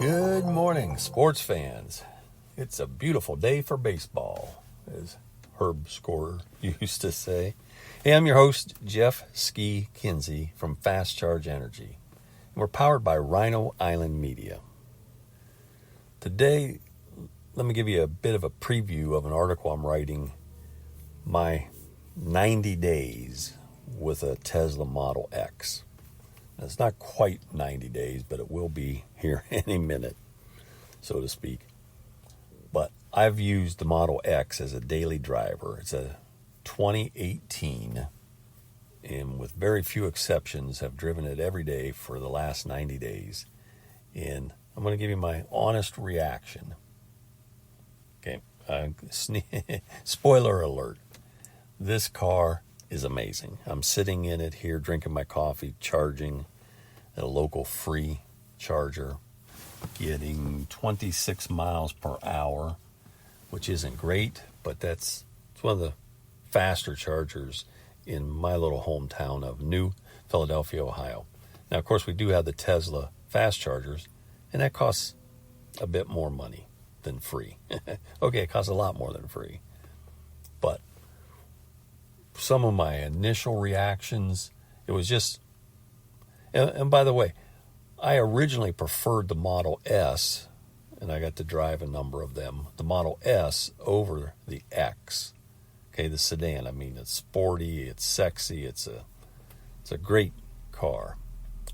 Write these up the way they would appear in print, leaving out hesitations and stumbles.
Good morning, sports fans. It's a beautiful day for baseball, as Herb Scorer used to say. Hey, I'm your host, Jeff Ski Kinsey from Fast Charge Energy. And we're powered by Rhino Island Media. Today, let me give you a bit of a preview of an article I'm writing, my 90 days with a Tesla Model X. Now, it's not quite 90 days, but it will be here any minute, so to speak. But I've used the Model X as a daily driver. It's a 2018, and with very few exceptions, have driven it every day for the last 90 days. And I'm going to give you my honest reaction. Okay, spoiler alert. This car is amazing. I'm sitting in it here, drinking my coffee, charging at a local free charger, getting 26 miles per hour, which isn't great, but it's one of the faster chargers in my little hometown of New Philadelphia, Ohio. Now, of course, we do have the Tesla fast chargers, and that costs a bit more money than free. Okay, it costs a lot more than free. But some of my initial reactions, it was just, and by the way, I originally preferred the Model S, and I got to drive a number of them, the Model S over the X. Okay, the sedan. I mean, it's sporty, it's sexy, it's a great car.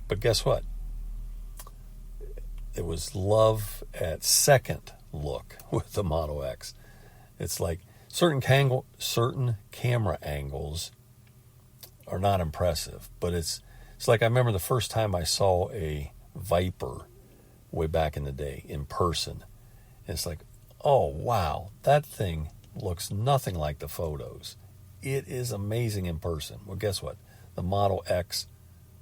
But guess what? It was love at second look with the Model X. It's like certain camera angles are not impressive, but it's like I remember the first time I saw a Viper way back in the day in person. And it's like, oh wow, that thing looks nothing like the photos. It is amazing in person. Well, guess what? The Model X,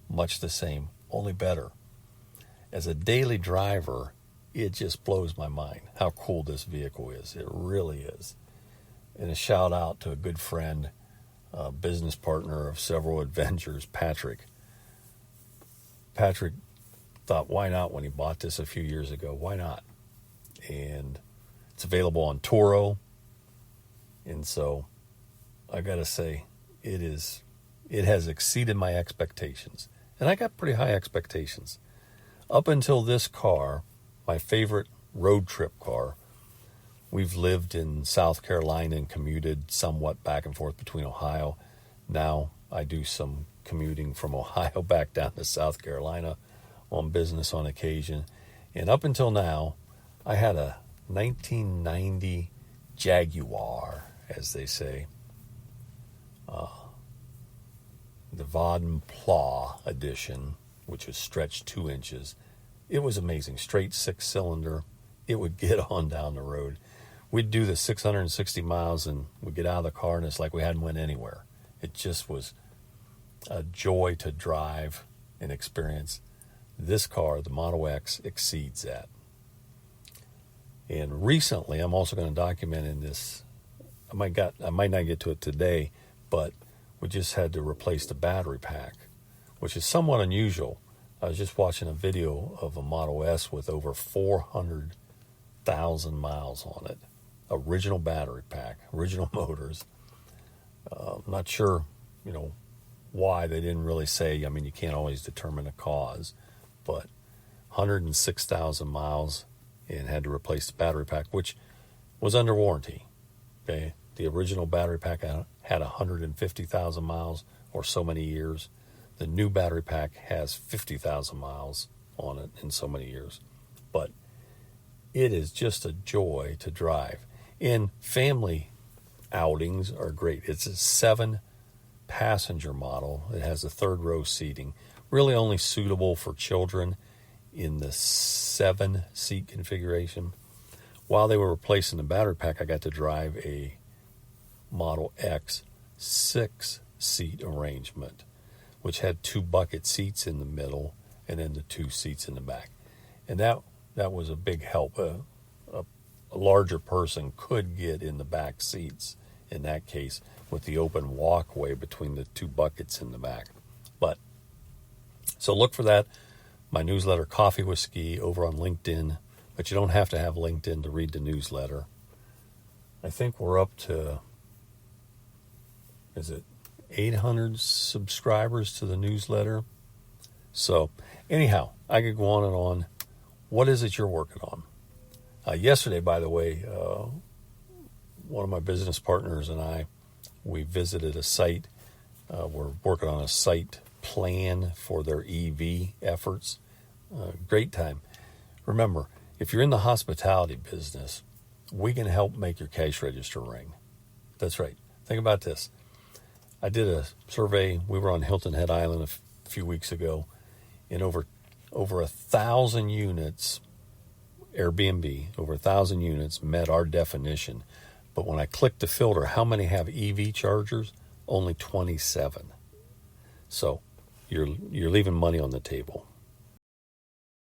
much the same, only better. As a daily driver, it just blows my mind how cool this vehicle is. It really is. And a shout out to a good friend, a business partner of several adventures, Patrick. Patrick thought, why not, when he bought this a few years ago? Why not? And it's available on Turo. And so I got to say, it has exceeded my expectations. And I got pretty high expectations. Up until this car, my favorite road trip car, we've lived in South Carolina and commuted somewhat back and forth between Ohio. Now I do some commuting from Ohio back down to South Carolina on business on occasion. And up until now, I had a 1990 Jaguar, as they say, the Vaughn Pla edition, which was stretched 2 inches. It was amazing. Straight 6-cylinder. It would get on down the road. We'd do the 660 miles and we'd get out of the car and it's like we hadn't went anywhere. It just was a joy to drive and experience. This car, the Model X, exceeds that. And recently, I'm also going to document in this, I might not get to it today, but we just had to replace the battery pack, which is somewhat unusual. I was just watching a video of a Model S with over 400,000 miles on it. Original battery pack, original motors. I'm not sure, why they didn't really say. I mean, you can't always determine the cause, but 106,000 miles and had to replace the battery pack, which was under warranty. Okay, the original battery pack had 150,000 miles or so many years. The new battery pack has 50,000 miles on it in so many years. But it is just a joy to drive. And family outings are great. It's a 7-passenger model. It has a third row seating. Really only suitable for children in the 7-seat configuration. While they were replacing the battery pack, I got to drive a Model X 6-seat arrangement, which had 2 bucket seats in the middle and then the 2 seats in the back. And that was a big help. A larger person could get in the back seats in that case with the open walkway between the 2 buckets in the back. But so look for that my newsletter, Coffee with Ski, over on LinkedIn. But you don't have to have LinkedIn to read the newsletter. I think we're up to, 800 subscribers to the newsletter? So anyhow, I could go on and on. What is it you're working on? Yesterday, by the way, one of my business partners and I, we visited a site. We're working on a site plan for their EV efforts. Great time. Remember, if you're in the hospitality business, we can help make your cash register ring. That's right. Think about this. I did a survey. We were on Hilton Head Island a few weeks ago, and over 1,000 units, Airbnb, over 1,000 units met our definition. But when I clicked the filter, how many have EV chargers? Only 27. So you're leaving money on the table.